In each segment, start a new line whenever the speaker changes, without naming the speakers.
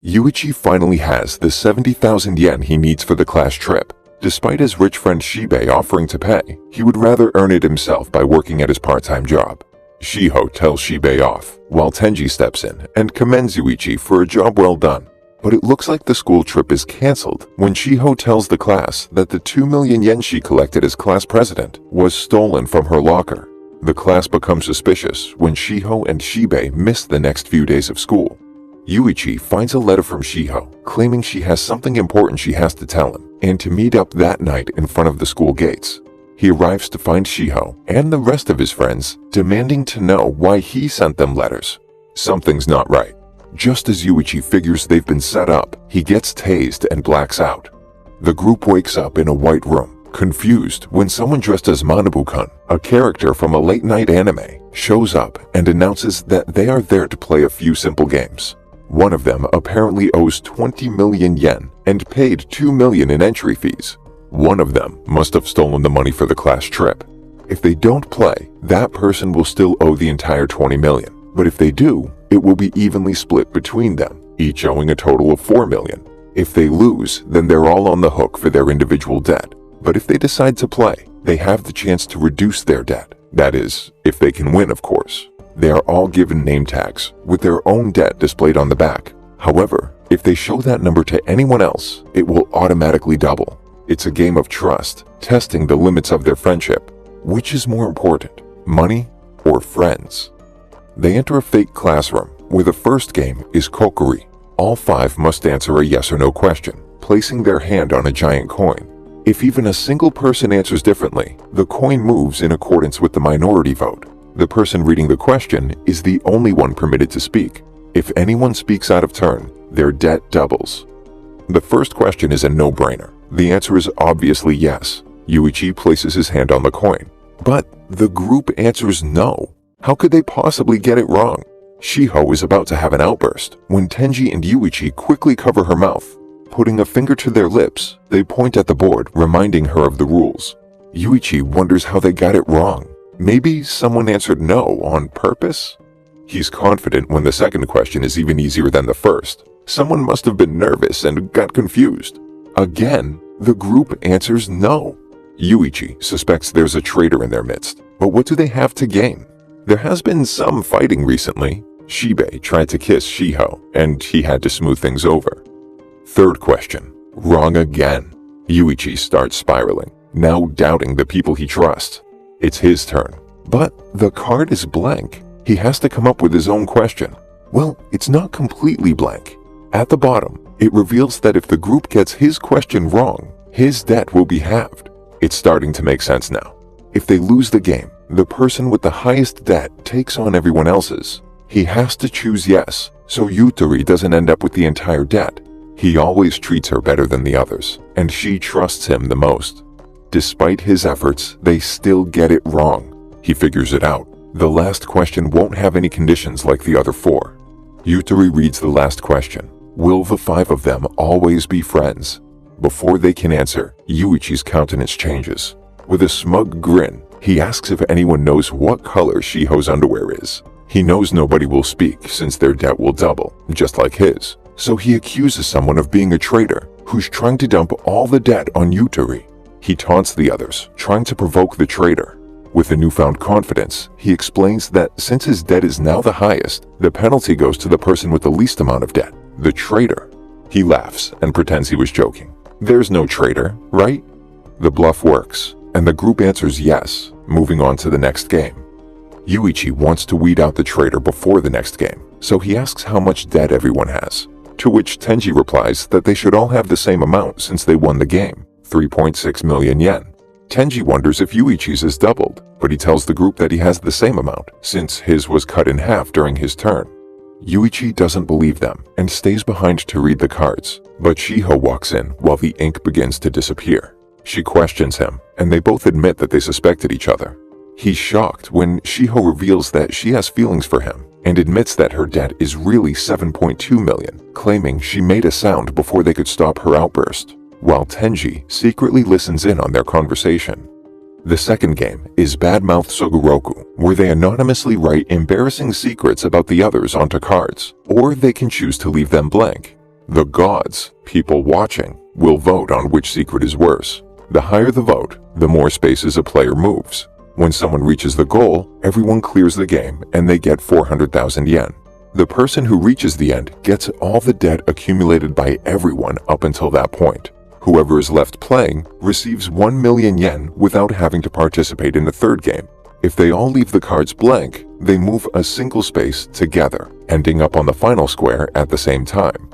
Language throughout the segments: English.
Yuichi finally has the 70,000 yen he needs for the class trip. Despite his rich friend Shibei offering to pay, he would rather earn it himself by working at his part-time job. Shiho tells Shibei off, while Tenji steps in and commends Yuichi for a job well done. But it looks like the school trip is cancelled when Shiho tells the class that the 2 million yen she collected as class president was stolen from her locker. The class becomes suspicious when Shiho and Shibei miss the next few days of school. Yuichi finds a letter from Shiho claiming she has something important she has to tell him and to meet up that night in front of the school gates. He arrives to find Shiho and the rest of his friends demanding to know why he sent them letters. Something's not right. Just as Yuichi figures they've been set up, he gets tased and blacks out. The group wakes up in a white room, confused when someone dressed as Manabu-kun, a character from a late-night anime, shows up and announces that they are there to play a few simple games. One of them apparently owes 20 million yen and paid 2 million in entry fees. One of them must have stolen the money for the class trip. If they don't play, that person will still owe the entire 20 million. But if they do, it will be evenly split between them, each owing a total of 4 million. If they lose, then they're all on the hook for their individual debt. But if they decide to play, they have the chance to reduce their debt. That is, if they can win, of course. They are all given name tags, with their own debt displayed on the back. However, if they show that number to anyone else, it will automatically double. It's a game of trust, testing the limits of their friendship. Which is more important, money or friends? They enter a fake classroom, where the first game is kokuri. All 5 must answer a yes or no question, placing their hand on a giant coin. If even a single person answers differently, the coin moves in accordance with the minority vote. The person reading the question is the only one permitted to speak. If anyone speaks out of turn, their debt doubles. The first question is a no-brainer. The answer is obviously yes. Yuichi places his hand on the coin. But the group answers no. How could they possibly get it wrong? Shiho is about to have an outburst when Tenji and Yuichi quickly cover her mouth. Putting a finger to their lips, they point at the board, reminding her of the rules. Yuichi wonders how they got it wrong. Maybe someone answered no on purpose? He's confident when the second question is even easier than the first. Someone must have been nervous and got confused. Again, the group answers no. Yuichi suspects there's a traitor in their midst, but what do they have to gain? There has been some fighting recently. Shibei tried to kiss Shiho, and he had to smooth things over. Third question, wrong again. Yuichi starts spiraling, now doubting the people he trusts. It's his turn, but the card is blank. He has to come up with his own question. Well, it's not completely blank. At the bottom, it reveals that if the group gets his question wrong, his debt will be halved. It's starting to make sense now. If they lose the game, the person with the highest debt takes on everyone else's. He has to choose yes, so Yutari doesn't end up with the entire debt. He always treats her better than the others, and she trusts him the most. Despite his efforts, they still get it wrong. He figures it out. The last question won't have any conditions like the other 4. Yutari reads the last question. Will the 5 of them always be friends? Before they can answer, Yuichi's countenance changes. With a smug grin, he asks if anyone knows what color Shiho's underwear is. He knows nobody will speak since their debt will double, just like his. So he accuses someone of being a traitor who's trying to dump all the debt on Yutari. He taunts the others, trying to provoke the traitor. With a newfound confidence, he explains that since his debt is now the highest, the penalty goes to the person with the least amount of debt, the traitor. He laughs and pretends he was joking. There's no traitor, right? The bluff works, and the group answers yes, moving on to the next game. Yuichi wants to weed out the traitor before the next game, so he asks how much debt everyone has, to which Tenji replies that they should all have the same amount since they won the game. 3.6 million yen. Tenji wonders if Yuichi's is doubled, but he tells the group that he has the same amount, since his was cut in half during his turn. Yuichi doesn't believe them and stays behind to read the cards, but Shiho walks in while the ink begins to disappear. She questions him, and they both admit that they suspected each other. He's shocked when Shiho reveals that she has feelings for him and admits that her debt is really 7.2 million, claiming she made a sound before they could stop her outburst, while Tenji secretly listens in on their conversation. The second game is Badmouth Sugoroku, where they anonymously write embarrassing secrets about the others onto cards, or they can choose to leave them blank. The gods, people watching, will vote on which secret is worse. The higher the vote, the more spaces a player moves. When someone reaches the goal, everyone clears the game and they get 400,000 yen. The person who reaches the end gets all the debt accumulated by everyone up until that point. Whoever is left playing receives 1 million yen without having to participate in the third game. If they all leave the cards blank, they move a single space together, ending up on the final square at the same time.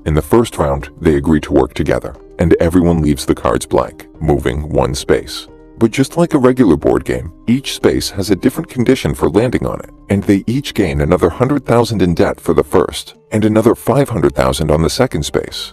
In the first round, they agree to work together, and everyone leaves the cards blank, moving one space. But just like a regular board game, each space has a different condition for landing on it, and they each gain another 100,000 in debt for the first, and another 500,000 on the second space.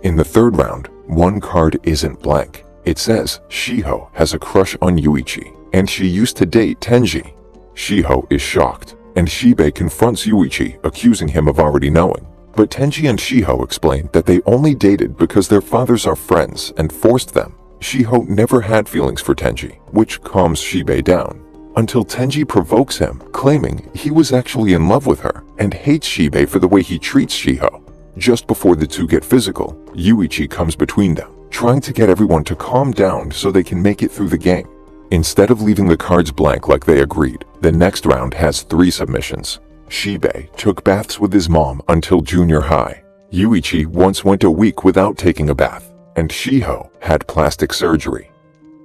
In the third round, one card isn't blank. It says Shiho has a crush on Yuichi, and she used to date Tenji. Shiho is shocked, and Shibei confronts Yuichi, accusing him of already knowing. But Tenji and Shiho explain that they only dated because their fathers are friends and forced them. Shiho never had feelings for Tenji, which calms Shibei down, until Tenji provokes him, claiming he was actually in love with her and hates Shibei for the way he treats Shiho. Just before the two get physical, Yuichi comes between them, trying to get everyone to calm down so they can make it through the game. Instead of leaving the cards blank like they agreed, the next round has 3 submissions. Shibei took baths with his mom until junior high. Yuichi once went a week without taking a bath, and Shiho had plastic surgery.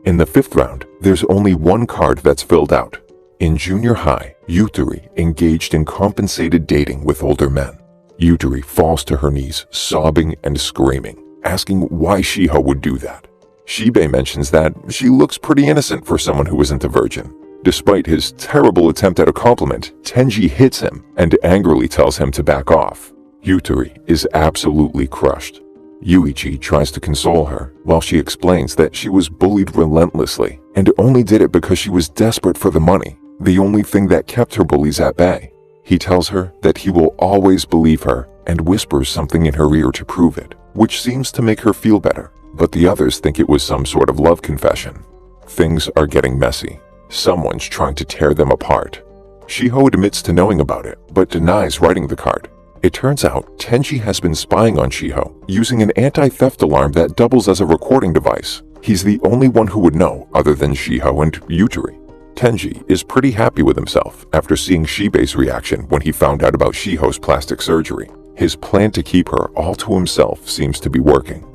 In the 5th round, there's only one card that's filled out. In junior high, Yutari engaged in compensated dating with older men. Yutari falls to her knees, sobbing and screaming, asking why Shiho would do that. Shibei mentions that she looks pretty innocent for someone who isn't a virgin. Despite his terrible attempt at a compliment, Tenji hits him and angrily tells him to back off. Yutari is absolutely crushed. Yuichi tries to console her, while she explains that she was bullied relentlessly and only did it because she was desperate for the money, the only thing that kept her bullies at bay. He tells her that he will always believe her and whispers something in her ear to prove it, which seems to make her feel better, but the others think it was some sort of love confession. Things are getting messy. Someone's trying to tear them apart. Shiho admits to knowing about it, but denies writing the card. It turns out Tenji has been spying on Shiho, using an anti-theft alarm that doubles as a recording device. He's the only one who would know other than Shiho and Yutari. Tenji is pretty happy with himself after seeing Shibei's reaction when he found out about Shiho's plastic surgery. His plan to keep her all to himself seems to be working.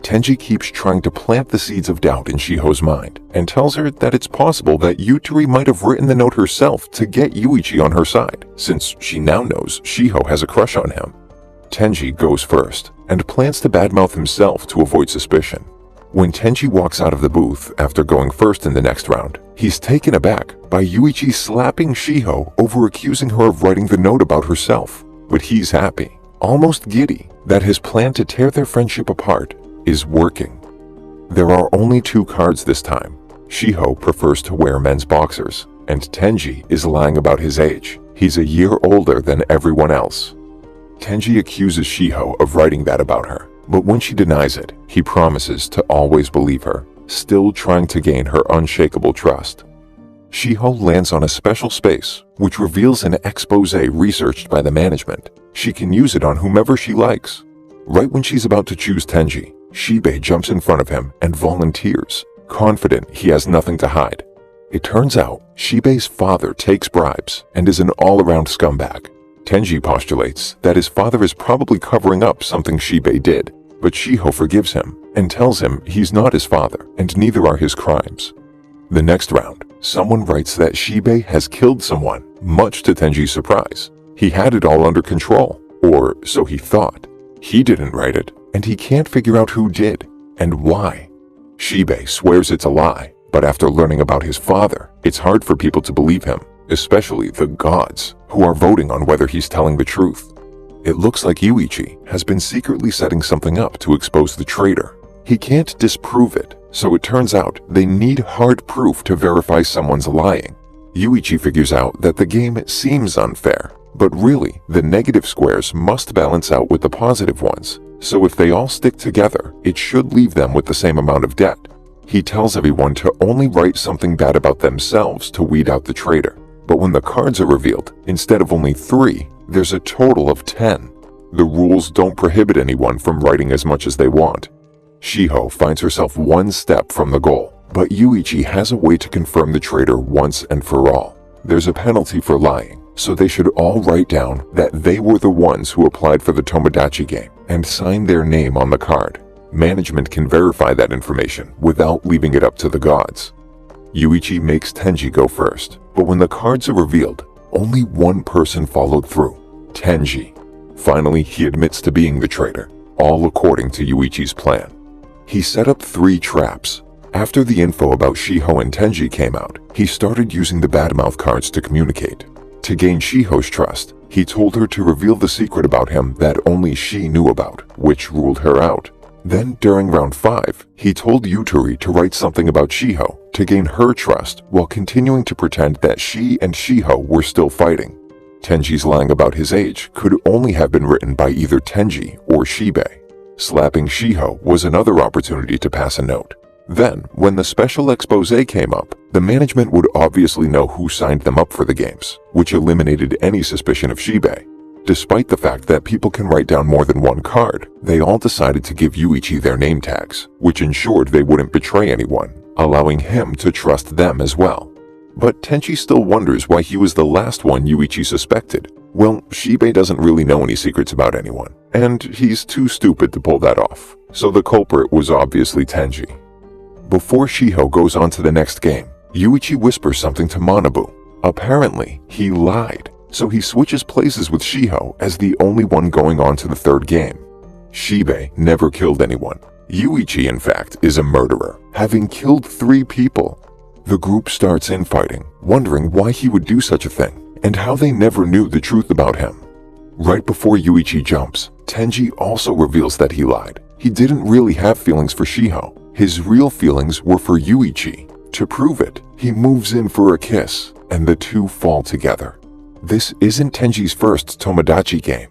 Tenji keeps trying to plant the seeds of doubt in Shiho's mind and tells her that it's possible that Yutari might have written the note herself to get Yuichi on her side, since she now knows Shiho has a crush on him. Tenji goes first and plans to badmouth himself to avoid suspicion. When Tenji walks out of the booth after going first in the next round, he's taken aback by Yuichi slapping Shiho over accusing her of writing the note about herself. But he's happy, almost giddy, that his plan to tear their friendship apart is working. There are only 2 cards this time. Shiho prefers to wear men's boxers, and Tenji is lying about his age. He's a year older than everyone else. Tenji accuses Shiho of writing that about her, but when she denies it, he promises to always believe her, still trying to gain her unshakable trust. Shiho lands on a special space, which reveals an expose researched by the management. She can use it on whomever she likes. Right when she's about to choose Tenji, Shibei jumps in front of him and volunteers, confident he has nothing to hide. It turns out Shibei's father takes bribes and is an all-around scumbag. Tenji postulates that his father is probably covering up something Shibei did, but Shiho forgives him and tells him he's not his father and neither are his crimes. The next round, someone writes that Shibei has killed someone, much to Tenji's surprise. He had it all under control, or so he thought. He didn't write it, and he can't figure out who did and why. Shibei swears it's a lie, but after learning about his father, it's hard for people to believe him, especially the gods, who are voting on whether he's telling the truth. It looks like Yuichi has been secretly setting something up to expose the traitor. He can't disprove it, so it turns out they need hard proof to verify someone's lying. Yuichi figures out that the game seems unfair, but really, the negative squares must balance out with the positive ones, so if they all stick together, it should leave them with the same amount of debt. He tells everyone to only write something bad about themselves to weed out the traitor, but when the cards are revealed, instead of only 3, there's a total of 10. The rules don't prohibit anyone from writing as much as they want. Shiho finds herself one step from the goal, but Yuichi has a way to confirm the traitor once and for all. There's a penalty for lying, so they should all write down that they were the ones who applied for the Tomodachi game and sign their name on the card. Management can verify that information without leaving it up to the gods. Yuichi makes Tenji go first, but when the cards are revealed, only one person followed through: Tenji. Finally, he admits to being the traitor, all according to Yuichi's plan. He set up 3 traps. After the info about Shiho and Tenji came out, he started using the badmouth cards to communicate. To gain Shiho's trust, he told her to reveal the secret about him that only she knew about, which ruled her out. Then, during round 5, he told Yutari to write something about Shiho to gain her trust while continuing to pretend that she and Shiho were still fighting. Tenji's lying about his age could only have been written by either Tenji or Shibei. Slapping Shiho was another opportunity to pass a note. Then, when the special expose came up, the management would obviously know who signed them up for the games, which eliminated any suspicion of Shibei. Despite the fact that people can write down more than one card, they all decided to give Yuichi their name tags, which ensured they wouldn't betray anyone, allowing him to trust them as well. But Tenchi still wonders why he was the last one Yuichi suspected. Well, Shibei doesn't really know any secrets about anyone, and he's too stupid to pull that off, so the culprit was obviously Tenji. Before Shiho goes on to the next game, Yuichi whispers something to Manabu. Apparently, he lied, so he switches places with Shiho as the only one going on to the 3rd game. Shibei never killed anyone. Yuichi, in fact, is a murderer, having killed 3 people. The group starts infighting, wondering why he would do such a thing, and how they never knew the truth about him. Right before Yuichi jumps, Tenji also reveals that he lied. He didn't really have feelings for Shiho. His real feelings were for Yuichi. To prove it, he moves in for a kiss, and the two fall together. This isn't Tenji's first Tomodachi game.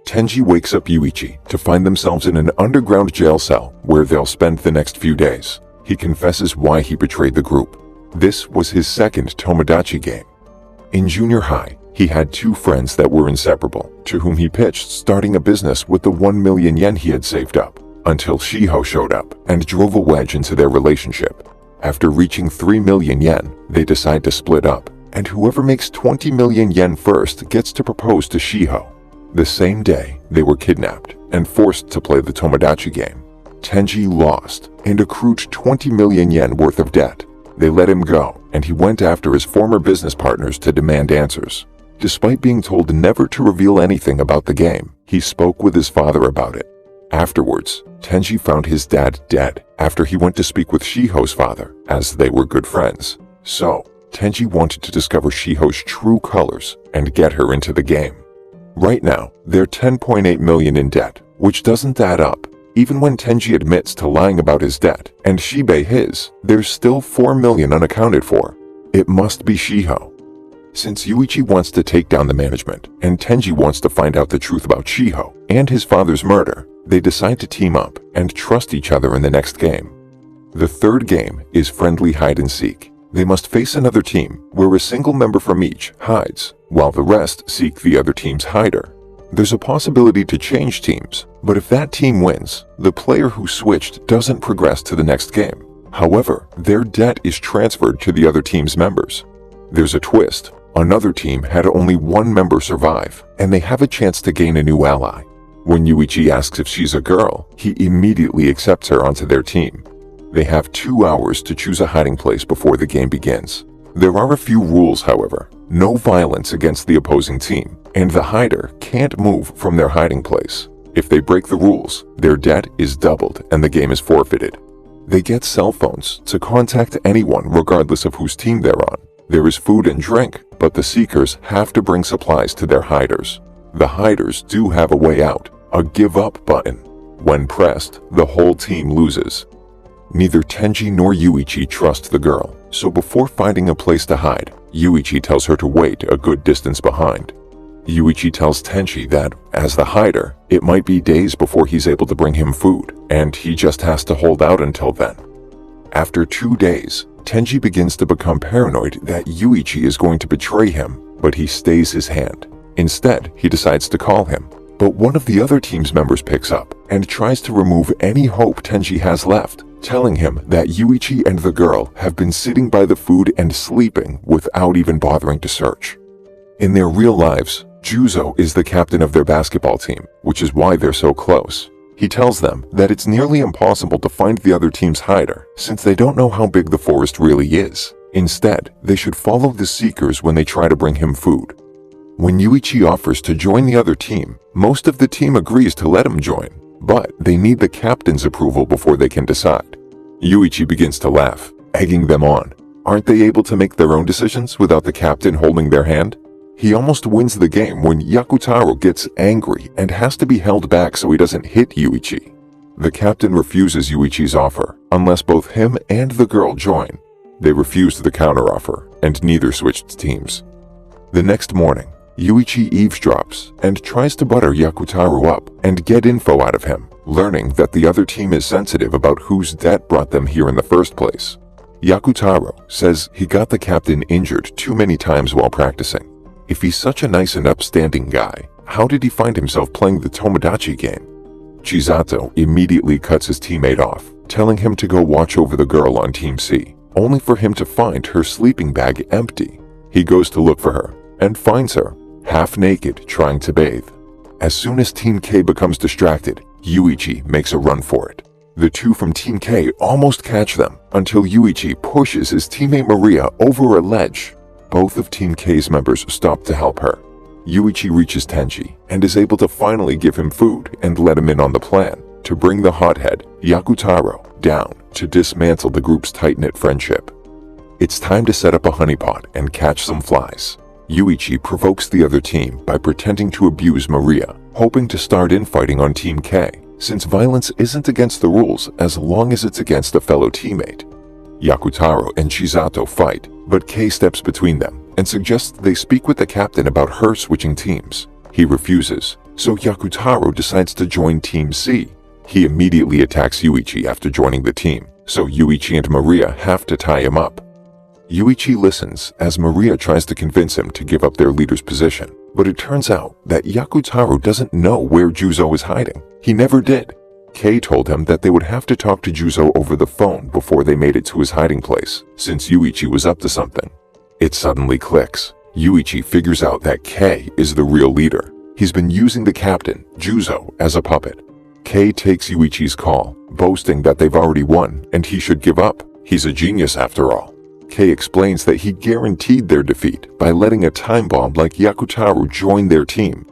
Tenji wakes up Yuichi to find themselves in an underground jail cell where they'll spend the next few days. He confesses why he betrayed the group. This was his second Tomodachi game. In junior high, he had 2 friends that were inseparable, to whom he pitched starting a business with the 1 million yen he had saved up, until Shiho showed up and drove a wedge into their relationship. After reaching 3 million yen, they decide to split up, and whoever makes 20 million yen first gets to propose to Shiho. The same day, they were kidnapped and forced to play the Tomodachi game. Tenji lost and accrued 20 million yen worth of debt. They let him go, and he went after his former business partners to demand answers. Despite being told never to reveal anything about the game, he spoke with his father about it. Afterwards, Tenji found his dad dead after he went to speak with Shiho's father, as they were good friends. So, Tenji wanted to discover Shiho's true colors and get her into the game. Right now, they're 10.8 million in debt, which doesn't add up. Even when Tenji admits to lying about his debt, and Shibei his, there's still 4 million unaccounted for. It must be Shiho. Since Yuichi wants to take down the management, and Tenji wants to find out the truth about Shiho and his father's murder, they decide to team up and trust each other in the next game. The 3rd game is friendly hide-and-seek. They must face another team where a single member from each hides, while the rest seek the other team's hider. There's a possibility to change teams, but if that team wins, the player who switched doesn't progress to the next game. However, their debt is transferred to the other team's members. There's a twist. Another team had only 1 member survive, and they have a chance to gain a new ally. When Yuichi asks if she's a girl, he immediately accepts her onto their team. They have 2 hours to choose a hiding place before the game begins. There are a few rules, however. No violence against the opposing team, and the hider can't move from their hiding place. If they break the rules, their debt is doubled and the game is forfeited. They get cell phones to contact anyone regardless of whose team they're on. There is food and drink, but the seekers have to bring supplies to their hiders. The hiders do have a way out, a give up button. When pressed, the whole team loses. Neither Tenji nor Yuichi trust the girl, so before finding a place to hide, Yuichi tells her to wait a good distance behind. Yuichi tells Tenji that, as the hider, it might be days before he's able to bring him food, and he just has to hold out until then. After 2 days, Tenji begins to become paranoid that Yuichi is going to betray him, but he stays his hand. Instead, he decides to call him. But one of the other team's members picks up and tries to remove any hope Tenji has left, telling him that Yuichi and the girl have been sitting by the food and sleeping without even bothering to search. In their real lives, Juzo is the captain of their basketball team, which is why they're so close. He tells them that it's nearly impossible to find the other team's hider, since they don't know how big the forest really is. Instead, they should follow the seekers when they try to bring him food. When Yuichi offers to join the other team, most of the team agrees to let him join, but they need the captain's approval before they can decide. Yuichi begins to laugh, egging them on. Aren't they able to make their own decisions without the captain holding their hand? He almost wins the game when Yakutaro gets angry and has to be held back so he doesn't hit Yuichi. The captain refuses Yuichi's offer unless both him and the girl join. They refused the counteroffer, and neither switched teams. The next morning, Yuichi eavesdrops and tries to butter Yakutaro up and get info out of him, learning that the other team is sensitive about whose debt brought them here in the first place. Yakutaro says he got the captain injured too many times while practicing. If he's such a nice and upstanding guy, how did he find himself playing the Tomodachi game? Chisato immediately cuts his teammate off, telling him to go watch over the girl on Team C, only for him to find her sleeping bag empty. He goes to look for her, and finds her, half naked, trying to bathe. As soon as Team K becomes distracted, Yuichi makes a run for it. The two from Team K almost catch them, until Yuichi pushes his teammate Maria over a ledge. Both of Team K's members stop to help her. Yuichi reaches Tenji and is able to finally give him food and let him in on the plan to bring the hothead, Yakutaro, down to dismantle the group's tight-knit friendship. It's time to set up a honeypot and catch some flies. Yuichi provokes the other team by pretending to abuse Maria, hoping to start infighting on Team K, since violence isn't against the rules as long as it's against a fellow teammate. Yakutaro and Chisato fight, but K steps between them and suggests they speak with the captain about her switching teams. He refuses, so Yakutaro decides to join Team C. He immediately attacks Yuichi after joining the team, so Yuichi and Maria have to tie him up. Yuichi listens as Maria tries to convince him to give up their leader's position, but it turns out that Yakutaro doesn't know where Juzo is hiding. He never did. Kei told him that they would have to talk to Juzo over the phone before they made it to his hiding place, since Yuichi was up to something. It suddenly clicks. Yuichi figures out that Kei is the real leader. He's been using the captain, Juzo, as a puppet. Kei takes Yuichi's call, boasting that they've already won and he should give up. He's a genius after all. Kei explains that he guaranteed their defeat by letting a time bomb like Yakutaro join their team.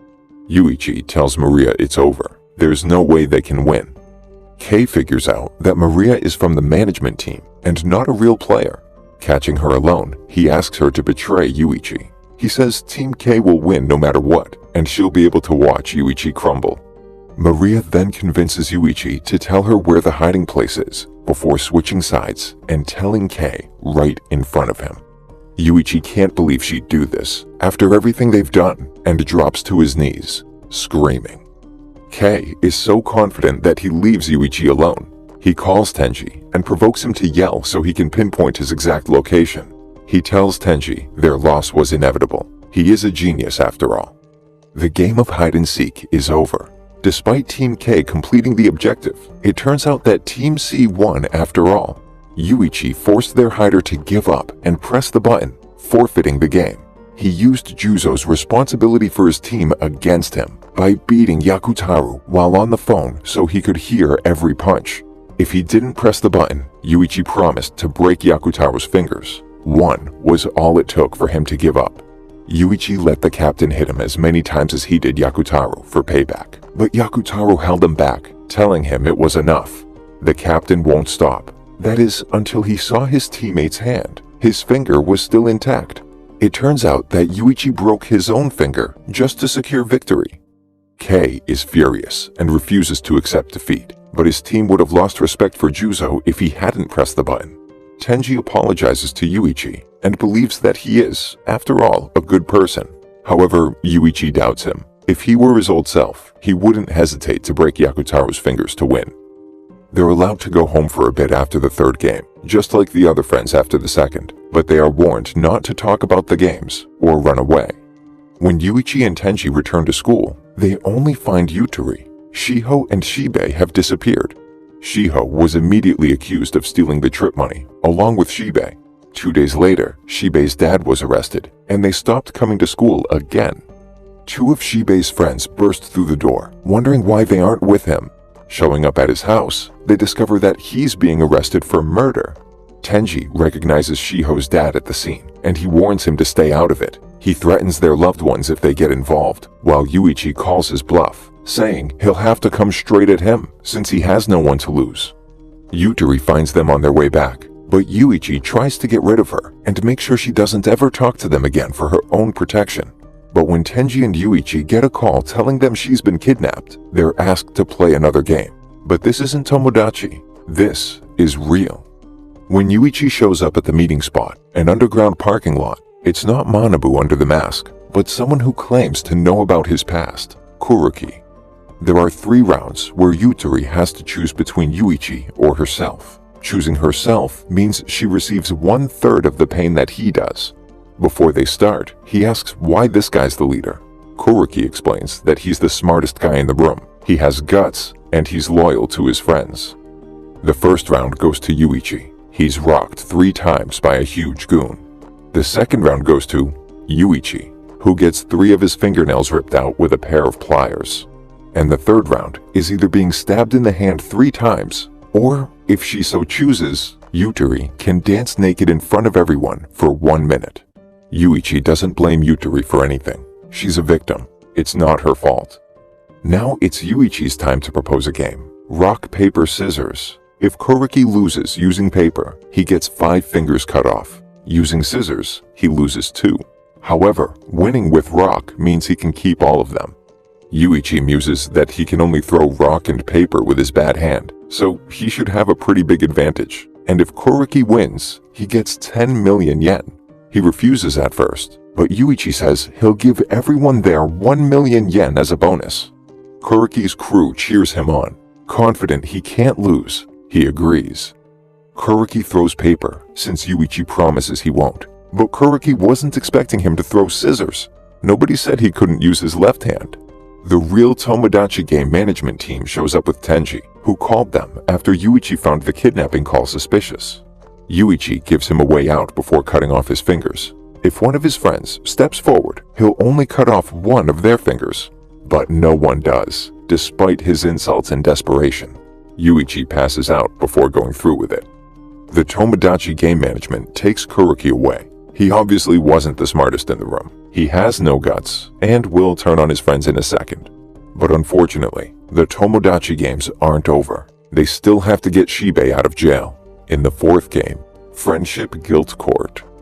Yuichi tells Maria it's over. There's no way they can win. Kei figures out that Maria is from the management team and not a real player. Catching her alone, he asks her to betray Yuichi. He says Team K will win no matter what, and she'll be able to watch Yuichi crumble. Maria then convinces Yuichi to tell her where the hiding place is, before switching sides and telling Kei right in front of him. Yuichi can't believe she'd do this after everything they've done and drops to his knees, screaming. Kei is so confident that he leaves Yuichi alone. He calls Tenji and provokes him to yell so he can pinpoint his exact location. He tells Tenji their loss was inevitable. He is a genius after all. The game of hide-and-seek is over. Despite Team K completing the objective, it turns out that Team C won after all. Yuichi forced their hider to give up and press the button, forfeiting the game. He used Juzo's responsibility for his team against him by beating Yakutaro while on the phone so he could hear every punch. If he didn't press the button, Yuichi promised to break Yakutaro's fingers. One was all it took for him to give up. Yuichi let the captain hit him as many times as he did Yakutaro for payback, but Yakutaro held him back, telling him it was enough. The captain won't stop. That is, until he saw his teammate's hand. His finger was still intact. It turns out that Yuichi broke his own finger just to secure victory. Kei is furious and refuses to accept defeat, but his team would have lost respect for Juzo if he hadn't pressed the button. Tenji apologizes to Yuichi and believes that he is, after all, a good person. However, Yuichi doubts him. If he were his old self, he wouldn't hesitate to break Yakutaro's fingers to win. They're allowed to go home for a bit after the third game, just like the other friends after the second, but they are warned not to talk about the games or run away. When Yuichi and Tenji return to school, they only find Yutari. Shiho and Shibei have disappeared. Shiho was immediately accused of stealing the trip money, along with Shibei. 2 days later, Shibei's dad was arrested, and they stopped coming to school again. 2 of Shibei's friends burst through the door, wondering why they aren't with him. Showing up at his house, they discover that he's being arrested for murder. Tenji recognizes Shiho's dad at the scene, and he warns him to stay out of it. He threatens their loved ones if they get involved, while Yuichi calls his bluff, saying he'll have to come straight at him since he has no one to lose. Yutari finds them on their way back, but Yuichi tries to get rid of her and make sure she doesn't ever talk to them again for her own protection. But when Tenji and Yuichi get a call telling them she's been kidnapped, they're asked to play another game. But this isn't Tomodachi. This is real. When Yuichi shows up at the meeting spot, an underground parking lot, it's not Manabu under the mask, but someone who claims to know about his past, Kuroki. There are 3 rounds where Yutari has to choose between Yuichi or herself. Choosing herself means she receives 1/3 of the pain that he does. Before they start, he asks why this guy's the leader. Kuroki explains that he's the smartest guy in the room. He has guts, and he's loyal to his friends. The first round goes to Yuichi. He's rocked 3 times by a huge goon. The second round goes to Yuichi, who gets 3 of his fingernails ripped out with a pair of pliers. And the third round is either being stabbed in the hand 3 times, or, if she so chooses, Yutari can dance naked in front of everyone for 1 minute. Yuichi doesn't blame Yutari for anything. She's a victim. It's not her fault. Now it's Yuichi's time to propose a game. Rock, paper, scissors. If Kuroki loses using paper, he gets 5 fingers cut off. Using scissors, he loses 2. However, winning with rock means he can keep all of them. Yuichi muses that he can only throw rock and paper with his bad hand, so he should have a pretty big advantage. And if Kuroki wins, he gets 10 million yen. He refuses at first, but Yuichi says he'll give everyone there 1 million yen as a bonus. Kuroki's crew cheers him on. Confident he can't lose, he agrees. Kuroki throws paper, since Yuichi promises he won't. But Kuroki wasn't expecting him to throw scissors. Nobody said he couldn't use his left hand. The real Tomodachi game management team shows up with Tenji, who called them after Yuichi found the kidnapping call suspicious. Yuichi gives him a way out before cutting off his fingers. If one of his friends steps forward, he'll only cut off 1 of their fingers. But no one does, despite his insults and desperation. Yuichi passes out before going through with it. The Tomodachi game management takes Kuroki away. He obviously wasn't the smartest in the room. He has no guts, and will turn on his friends in a second. But unfortunately, the Tomodachi games aren't over. They still have to get Shibei out of jail. In the 4th game, Friendship Guilt Court.